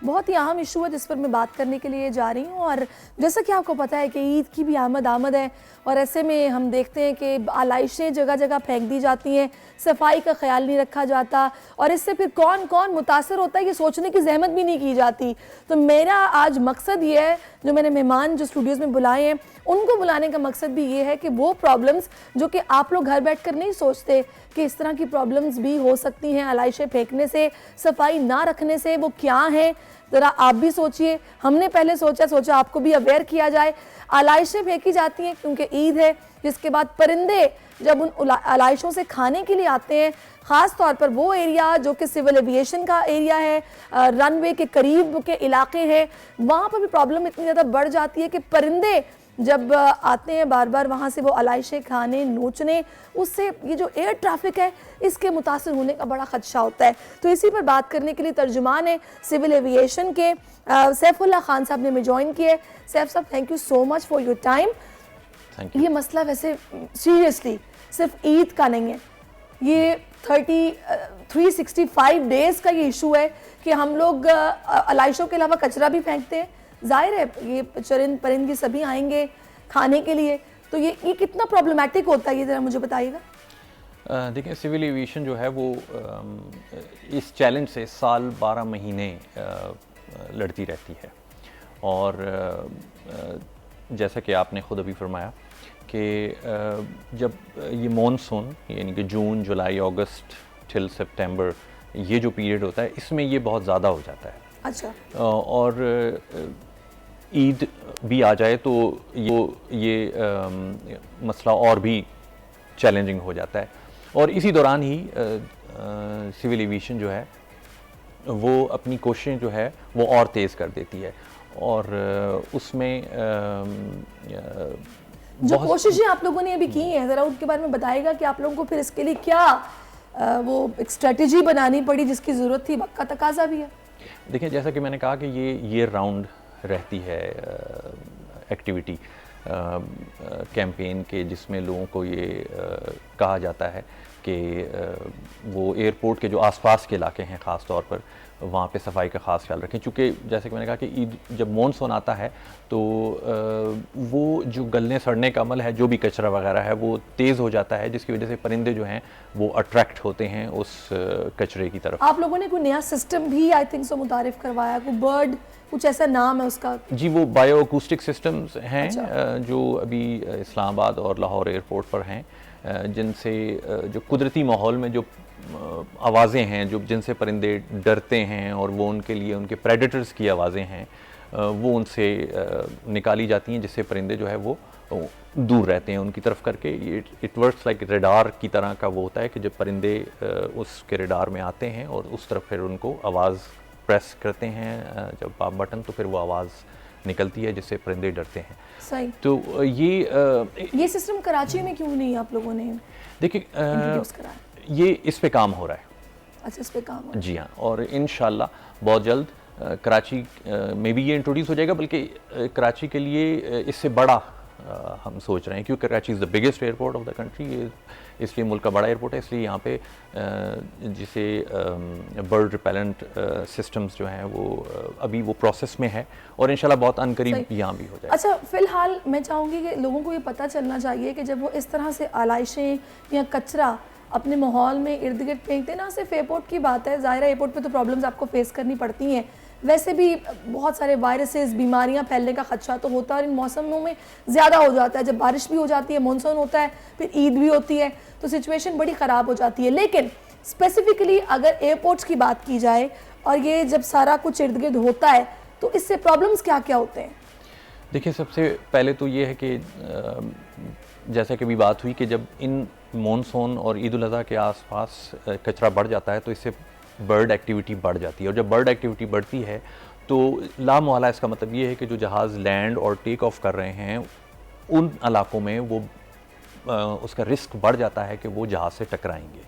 बहुत ही अहम इशू है जिस पर मैं बात करने के लिए जा रही हूँ। और जैसा कि आपको पता है कि ईद की भी आमद है और ऐसे में हम देखते हैं कि आलाइशें जगह जगह फेंक दी जाती हैं, सफाई का ख्याल नहीं रखा जाता और इससे फिर कौन कौन मुतासर होता है ये सोचने की जहमत भी नहीं की जाती। तो मेरा आज मकसद ये है, जो मैंने मेहमान जो स्टूडियोज़ में बुलाए हैं उनको बुलाने का मकसद भी ये है कि वो प्रॉब्लम्स जो कि आप लोग घर बैठकर नहीं सोचते कि इस तरह की प्रॉब्लम्स भी हो सकती हैं आलाइशें फेंकने से, सफाई ना रखने से, वो क्या हैं ज़रा आप भी सोचिए। हमने पहले सोचा आपको भी अवेयर किया जाए। आलाइशें फेंकी जाती हैं क्योंकि ईद है, जिसके बाद परिंदे जब उन आलाइशों से खाने के लिए आते हैं, ख़ास तौर पर वो एरिया जो कि सिविल एविएशन का एरिया है, रनवे के करीब के इलाके हैं, वहाँ पर भी प्रॉब्लम इतनी ज़्यादा बढ़ जाती है कि परिंदे जब आते हैं बार बार वहाँ से वो आलाइशें खाने, नोचने, उससे ये जो एयर ट्रैफिक है इसके मुतासर होने का बड़ा ख़दशा होता है। तो इसी पर बात करने के लिए तर्जुमान है सिविल एविएशन के सैफुल्लाह खान साहब ने हमें ज्वाइन किए। सैफ साहब, thank you so much for your time. ये मसला वैसे सीरियसली सिर्फ ईद का नहीं है, ये 365 डेज़ का ये इशू है कि हम लोग आलाइशों के अलावा कचरा भी फेंकते हैं। जाहिर है ये चरिंद परिंदे सभी आएंगे खाने के लिए, तो ये कितना प्रॉब्लमेटिक होता है, ये ज़रा मुझे बताइएगा। देखिए, सिविल एविएशन जो है वो इस चैलेंज से साल 12 महीने लड़ती रहती है। और जैसा कि आपने ख़ुद अभी फरमाया कि जब ये मॉनसून यानी कि जून, जुलाई, अगस्त टिल सितंबर ये जो पीरियड होता है इसमें ये बहुत ज़्यादा हो जाता है। अच्छा। और ईद भी आ जाए तो ये मसला और भी चैलेंजिंग हो जाता है। और इसी दौरान ही सिविल एविएशन जो है वो अपनी कोशिशें जो है वो और तेज़ कर देती है। और उसमें जो कोशिशें आप लोगों ने अभी की हैं ज़रा उनके बारे में बताइएगा कि आप लोगों को फिर इसके लिए क्या वो एक स्ट्रेटजी बनानी पड़ी जिसकी ज़रूरत थी, वक्त का तकाजा भी है। देखिए, जैसा कि मैंने कहा कि ये ईयर राउंड रहती है एक्टिविटी कैंपेन के, जिसमें लोगों को ये कहा जाता है कि वो एयरपोर्ट के जो आसपास के इलाके हैं ख़ास तौर पर वहाँ पे सफाई का ख़ास ख्याल रखें। चूँकि जैसे कि मैंने कहा कि ईद जब मॉनसून आता है तो वो जो गलने सड़ने का अमल है, जो भी कचरा वगैरह है वो तेज़ हो जाता है, जिसकी वजह से परिंदे जो हैं वो अट्रैक्ट होते हैं उस कचरे की तरफ। आप लोगों ने कोई नया सिस्टम भी आई थिंक सो मुतारिफ करवाया, कोई बर्ड कुछ ऐसा नाम है उसका? जी, वो बायो अकूस्टिक सिस्टम्स हैं। अच्छा। जो अभी इस्लामाबाद और लाहौर एयरपोर्ट पर हैं, जिनसे जो कुदरती माहौल में जो आवाज़ें हैं जो जिनसे परिंदे डरते हैं और वो उनके लिए उनके प्रेडेटर्स की आवाज़ें हैं वो उनसे निकाली जाती हैं, जिससे परिंदे जो है वो दूर रहते हैं उनकी तरफ करके। ये इट वर्क्स लाइक रेडार की तरह का वो होता है कि जब परिंदे उसके रेडार में आते हैं और उस तरफ फिर उनको आवाज़ प्रेस करते हैं जब आप बटन, तो फिर वो आवाज़ निकलती है जिससे परिंदे डरते हैं। सही। तो ये सिस्टम कराची में क्यों नहीं आप लोगों ने देखिए ये इस पे काम हो रहा है। अच्छा, इस पे काम हो रहा है। जी हाँ, और इंशाल्लाह बहुत जल्द कराची में भी ये इंट्रोड्यूस हो जाएगा, बल्कि कराची के लिए इससे बड़ा हम सोच रहे हैं, क्योंकि Karachi is the biggest airport of the country, इसलिए मुल्क का बड़ा एयरपोर्ट है, इसलिए यहाँ पे जिसे बर्ड रिपेलेंट सिस्टम्स जो हैं वो अभी वो प्रोसेस में है और इंशाल्लाह बहुत अनकरीब यहाँ भी हो जाएगा। अच्छा, फ़िलहाल मैं चाहूँगी कि लोगों को ये पता चलना चाहिए कि जब वो इस तरह से आलाइशें या कचरा अपने माहौल में इर्द गिर्द फेंकते, ना सिर्फ एयरपोर्ट की बात है, ज़ाहिर है एयरपोर्ट पे तो प्रॉब्लम्स आपको फेस करनी पड़ती हैं, वैसे भी बहुत सारे वायरसेस, बीमारियां फैलने का खदशा तो होता है और इन मौसमों में ज़्यादा हो जाता है। जब बारिश भी हो जाती है, मानसून होता है, फिर ईद भी होती है, तो सिचुएशन बड़ी ख़राब हो जाती है। लेकिन स्पेसिफिकली अगर एयरपोर्ट्स की बात की जाए और ये जब सारा कुछ इर्द गिर्द होता है तो इससे प्रॉब्लम्स क्या क्या होते हैं? देखिए, सबसे पहले तो ये है कि जैसा कि भी बात हुई कि जब इन मॉनसून और ईद उल अज़हा के आसपास कचरा बढ़ जाता है तो इससे बर्ड एक्टिविटी बढ़ जाती है, और जब बर्ड एक्टिविटी बढ़ती है तो लामोहला इसका मतलब ये है कि जो जहाज़ लैंड और टेक ऑफ कर रहे हैं उन इलाकों में वो उसका रिस्क बढ़ जाता है कि वो जहाज़ से टकराएंगे।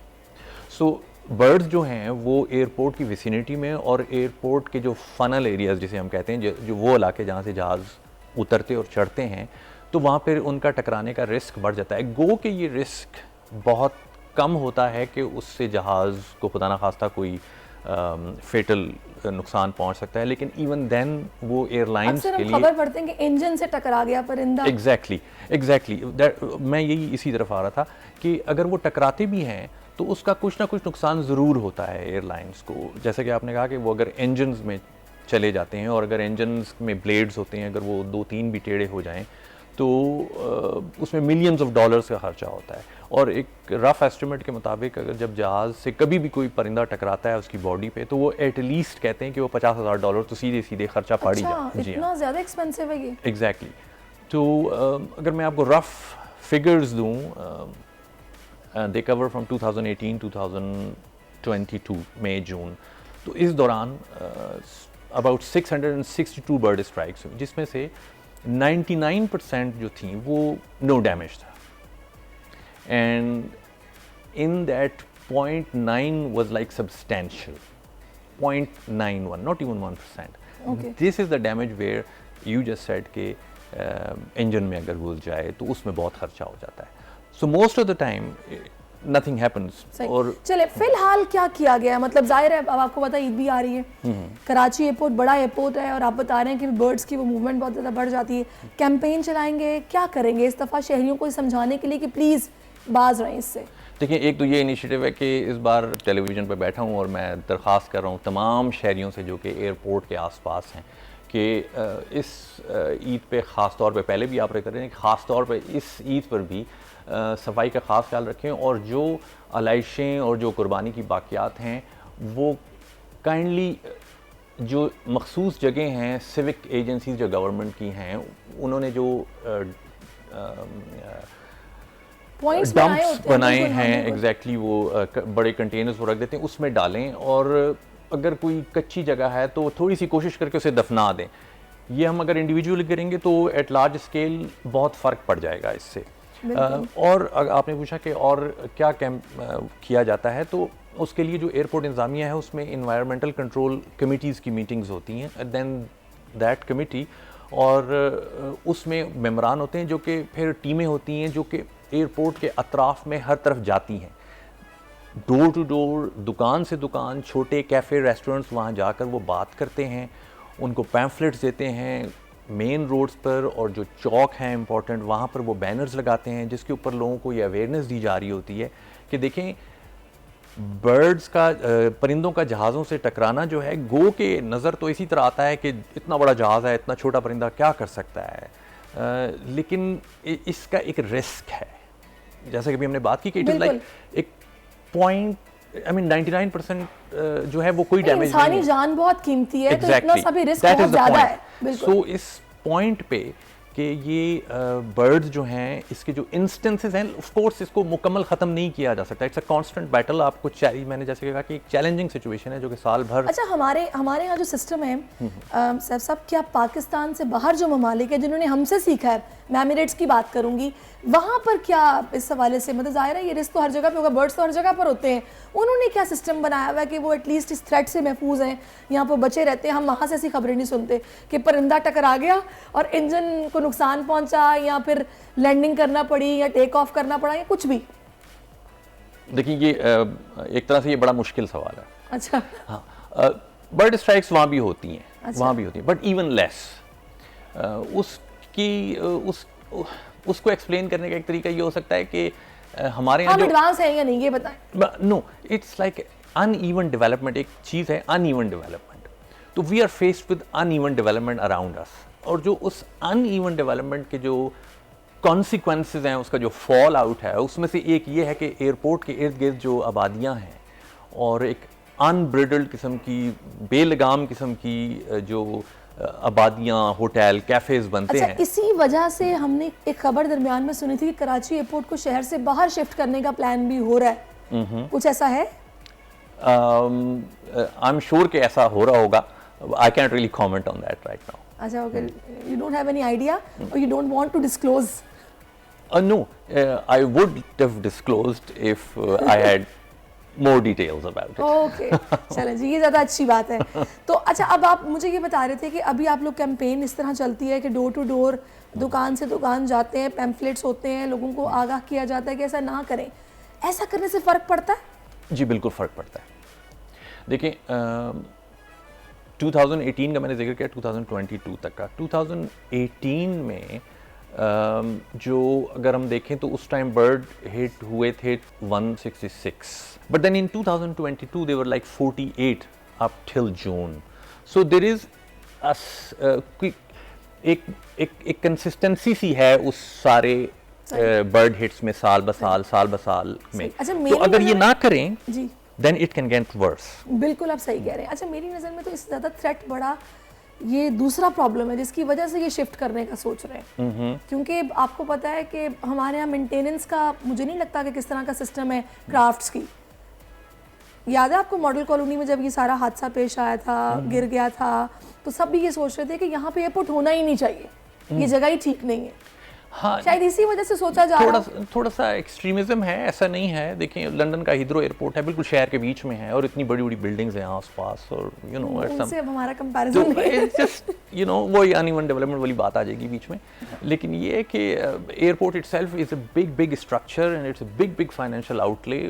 सो बर्ड्स जो हैं वो एयरपोर्ट की विसिनिटी में और एयरपोर्ट के जो फनल एरियाज़ जिसे हम कहते हैं, जो वो इलाके जहाँ से जहाज़ उतरते और चढ़ते हैं, तो वहाँ पर उनका टकराने का रिस्क बढ़ जाता है। गो कि ये रिस्क बहुत कम होता है कि उससे जहाज़ को खुदा ना खास्ता कोई फेटल नुकसान पहुंच सकता है, लेकिन इवन देन वो एयरलाइंस अक्सर के हम लिए खबर पढ़ते हैं कि इंजन से टकरा गया परिंदा। एग्जैक्टली मैं यही इसी तरफ आ रहा था कि अगर वो टकराते भी हैं तो उसका कुछ ना कुछ नुकसान ज़रूर होता है एयरलाइंस को। जैसे कि आपने कहा कि वो अगर इंजन्स में चले जाते हैं और अगर इंजन्स में ब्लेड्स होते हैं, अगर वो 2-3 भी टेढ़े हो जाएं तो उसमें मिलियंस ऑफ डॉलर्स का खर्चा होता है। और एक रफ एस्टिमेट के मुताबिक अगर जब जहाज़ से कभी भी कोई परिंदा टकराता है उसकी बॉडी पे, तो वो एटलीस्ट कहते हैं कि वो $50,000 तो सीधे सीधे खर्चा पड़ ही जाता है। इतना ज़्यादा एक्सपेंसिव है ये? एग्जैक्टली। तो अगर मैं आपको रफ फिगर्स दूँ, दे कवर फ्रॉम 2018 2022 मई जून, तो इस दौरान अबाउट 662 बर्ड स्ट्राइक्स हुई, जिसमें से 99% जो थी वो नो डैमेज था, and in that 0.9 was like substantial, 0.91, not even 1%. Okay. This is the damage where you just said कि इंजन में अगर घुस जाए तो उसमें बहुत खर्चा हो जाता है। So most of the time nothing happens। और चले फिलहाल क्या किया गया, मतलब जाहिर है अब आपको पता है ईद भी आ रही है, कराची एयरपोर्ट बड़ा एयरपोर्ट है और आप बता रहे हैं कि बर्ड्स की वो मूवमेंट बहुत ज़्यादा बढ़ जाती है, कैंपेन चलाएंगे, क्या करेंगे इस दफ़ा शहरियों को समझाने के लिए कि प्लीज़ बाज रहें इससे? देखिए, एक तो ये इनिशिएटिव है कि इस बार टेलीविज़न पर बैठा हूँ और मैं दरख्वास्त कर रहा हूँ तमाम शहरियों से जो कि एयरपोर्ट के आसपास हैं कि इस ईद पे ख़ास तौर पे, पहले भी आप कर रहे हैं कि ख़ास तौर पे इस ईद पर भी सफाई का ख़ास ख्याल रखें और जो आलाइशें और जो कुर्बानी की बाक़ियात हैं वो काइंडली जो मखसूस जगह हैं, सिविक एजेंसीज जो गवर्नमेंट की हैं, उन्होंने जो डंप्स बनाए हैं, एग्जैक्टली वो बड़े कंटेनर्स वो रख देते हैं, उसमें डालें। और अगर कोई कच्ची जगह है तो थोड़ी सी कोशिश करके उसे दफना दें। ये हम अगर इंडिविजुअली करेंगे तो एट लार्ज स्केल बहुत फ़र्क पड़ जाएगा इससे। और आपने पूछा कि और क्या कैंप किया जाता है, तो उसके लिए जो एयरपोर्ट इंतज़ामिया है उसमें इन्वायरमेंटल कंट्रोल कमिटीज़ की मीटिंग्स होती हैं, देन दैट कमिटी, और उसमें मेम्बरान होते हैं जो कि फिर टीमें होती हैं जो कि एयरपोर्ट के अतराफ़ में हर तरफ जाती हैं, डोर टू डोर, दुकान से दुकान, छोटे कैफ़े रेस्टोरेंट्स, वहाँ जाकर वो बात करते हैं, उनको पैम्फलेट्स देते हैं मेन रोड्स पर, और जो चौक हैं इंपॉर्टेंट वहाँ पर वो बैनर्स लगाते हैं जिसके ऊपर लोगों को ये अवेयरनेस दी जा रही होती है कि देखें बर्ड्स का, परिंदों का जहाज़ों से टकराना जो है, गो के नज़र तो इसी तरह आता है कि इतना बड़ा जहाज़ है, इतना छोटा परिंदा क्या कर सकता है, लेकिन इसका एक रिस्क है। जैसा कि भी हमने बात की कि इट इज़ लाइक एक पॉइंट, आई मीन 99% जो है वो कोई डैमेज नहीं है। इंसानी जान बहुत कीमती है, तो इतना सा भी रिस्क बहुत ज़्यादा है। सो इस पॉइंट पे कि ये बर्ड्स जो हैं, इसके जो इंस्टेंसेस हैं, ऑफ कोर्स इसको मुकम्मल ख़त्म नहीं किया जा सकता, इट्स अ कांस्टेंट बैटल। आपको मैंने जैसे कहा कि एक चैलेंजिंग सिचुएशन है जो कि साल भर। अच्छा, हमारे यहाँ जो सिस्टम है सर साहब, क्या पाकिस्तान से बाहर जो ममालिक है जिन्होंने हमसे सीखा है, मैं एमिरेट्स की बात करूंगी, वहाँ पर क्या इस हवाले से, मतलब ज़ाहिर है ये रिस्क तो हर जगह पे होगा, बर्ड्स तो हर जगह पर होते हैं, उन्होंने क्या सिस्टम बनाया हुआ है कि वो एटलीस्ट इस थ्रेट से महफूज हैं, यहाँ पर बचे रहते हैं? हम वहाँ से ऐसी खबरें नहीं सुनते कि परिंदा टकरा गया और इंजन को नुकसान पहुँचा या फिर लैंडिंग करना पड़ी या टेक ऑफ करना पड़ा या कुछ भी। देखिए, ये एक तरह से ये बड़ा मुश्किल सवाल है। अच्छा, हाँ, बर्ड स्ट्राइक्स वहाँ भी होती हैं। अच्छा। वहाँ भी होती हैं, बट इवन लेस। उसको एक्सप्लेन करने का एक तरीका ये हो सकता है कि हमारे यहाँ जो एडवांस है या नहीं ये बताएं। No, it's like uneven development, एक चीज़ है अनइवन डेवलपमेंट। तो we are faced with uneven development around us, और जो उस अनइवन डेवलपमेंट के जो कॉन्सिक्वेंसेज हैं, उसका जो फॉल आउट है, उसमें से एक ये है कि एयरपोर्ट के इर्द गिर्द जो आबादियाँ हैं और एक अनब्रिडल्ड किस्म की, बेलगाम किस्म की जो आबादियाँ, होटल, कैफ़ेज़ बनते हैं। इसी वजह से हमने एक खबर दरमियान में सुनी थी कि कराची एयरपोर्ट को शहर से बाहर शिफ्ट करने का प्लान भी हो रहा है, कुछ ऐसा है? आई एम श्योर कि ऐसा हो रहा होगा। I can't really comment on that right now. अच्छा, okay, you don't have any idea और you don't want to disclose? No, I would have disclosed if I had more details about it. Okay, चलें जी, ये ज़्यादा अच्छी बात है। तो अच्छा, अब आप मुझे ये बता रहे थे कि अभी आप लोग कैंपेन इस तरह चलती है कि डोर टू डोर, दुकान से दुकान जाते हैं, पैम्फलेट्स होते हैं, लोगों को आगाह किया जाता है कि ऐसा ना करें। ऐसा करने से फ़र्क पड़ता है? जी बिल्कुल फ़र्क पड़ता है। देखिए 2018 का मैंने जिक्र किया, 2022 तक का। 2018 में जो अगर हम देखें तो उस टाइम बर्ड हिट हुए थे 166, but then in 2022 they were like 48 up till June. So there is एक कंसिस्टेंसी सी है उस सारे बर्ड हिट्स में साल ब साल में। अच्छा, तो अगर ये ना करें जी, then it can get worse. बिल्कुल आप सही कह रहे हैं। अच्छा, मेरी नज़र में तो इससे ज़्यादा थ्रेट बड़ा ये दूसरा प्रॉब्लम है जिसकी वजह से ये शिफ्ट करने का सोच रहे हैं, क्योंकि आपको पता है कि हमारे यहाँ मेंटेनेंस का मुझे नहीं लगता कि किस तरह का सिस्टम है क्राफ्ट्स की। याद है आपको मॉडल कॉलोनी में जब ये सारा हादसा पेश आया था, गिर गया था, तो सब भी ये सोच रहे थे कि यहाँ पे एयरपोर्ट होना ही नहीं चाहिए, ये जगह ही ठीक नहीं है। हाँ, शायद इसी वजह से सोचा जा रहा है। थोड़ा सा एक्सट्रीमिज्म है, ऐसा नहीं है। देखिए लंदन का हीथ्रो एयरपोर्ट है, बिल्कुल शहर के बीच में है और इतनी बड़ी बड़ी बिल्डिंग्स हैं आसपास, और यू नो उनसे अब हमारा कंपैरिजन नहीं है। जस्ट यू नो वो अनइवन डेवलपमेंट वाली बात आ जाएगी बीच में। लेकिन ये है कि airport itself is a big structure and it's a big financial outlay.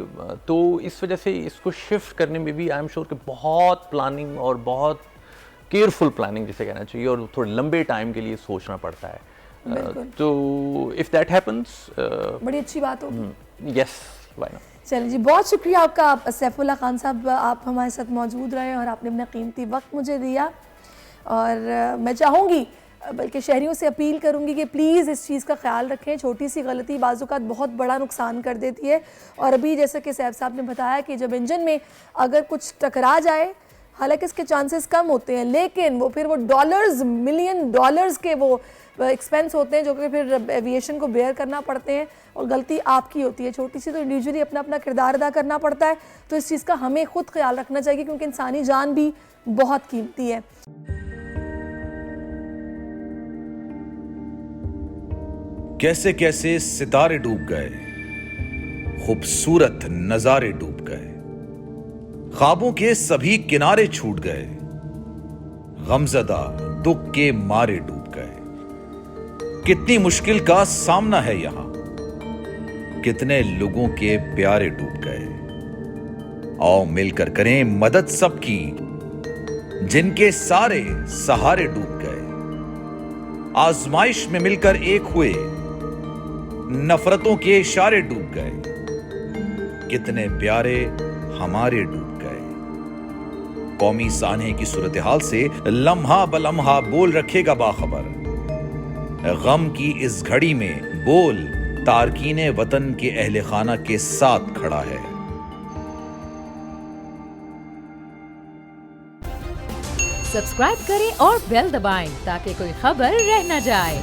तो इस वजह से इसको शिफ्ट करने में भी आई एम श्योर कि बहुत प्लानिंग और बहुत केयरफुल प्लानिंग जिसे कहना चाहिए, और थोड़े लंबे टाइम के लिए सोचना पड़ता है। तो इफ दैट हैपेंस बड़ी अच्छी बात होगी। Yes, why not. चलिए जी, बहुत शुक्रिया आपका सैफुल्लाह खान साहब, आप हमारे साथ मौजूद रहे और आपने अपना कीमती वक्त मुझे दिया। और मैं चाहूँगी, बल्कि शहरियों से अपील करूँगी कि प्लीज़ इस चीज़ का ख्याल रखें। छोटी सी गलती बाज़-औक़ात बहुत बड़ा नुकसान कर देती है। और अभी जैसे कि सैफ साहब ने बताया कि जब इंजन में अगर कुछ टकरा जाए, हालांकि इसके चांसेस कम होते हैं, लेकिन वो फिर वो डॉलर्स, मिलियन डॉलर्स के वो एक्सपेंस होते हैं जो कि फिर एविएशन को बेयर करना पड़ते हैं, और गलती आपकी होती है छोटी सी। तो इंडिविजुअली अपना अपना किरदार अदा करना पड़ता है। तो इस चीज़ का हमें खुद ख्याल रखना चाहिए, क्योंकि इंसानी जान भी बहुत कीमती है। कैसे कैसे सितारे डूब गए, खूबसूरत नजारे डूब गए, ख्वाबों के सभी किनारे छूट गए, गमज़दा दुख के मारे डूब गए। कितनी मुश्किल का सामना है यहां, कितने लोगों के प्यारे डूब गए। आओ मिलकर करें मदद सबकी, जिनके सारे सहारे डूब गए। आजमाइश में मिलकर एक हुए, नफरतों के इशारे डूब गए। कितने प्यारे हमारे डूब गए। कौमी सानहे की सूरत हाल से लम्हा बलम्हा बोल रखेगा बाखबर। गम की इस घड़ी में बोल तारकीने वतन के अहले खाना के साथ खड़ा है। सब्सक्राइब करें और बेल दबाएं ताकि कोई खबर रह न जाए।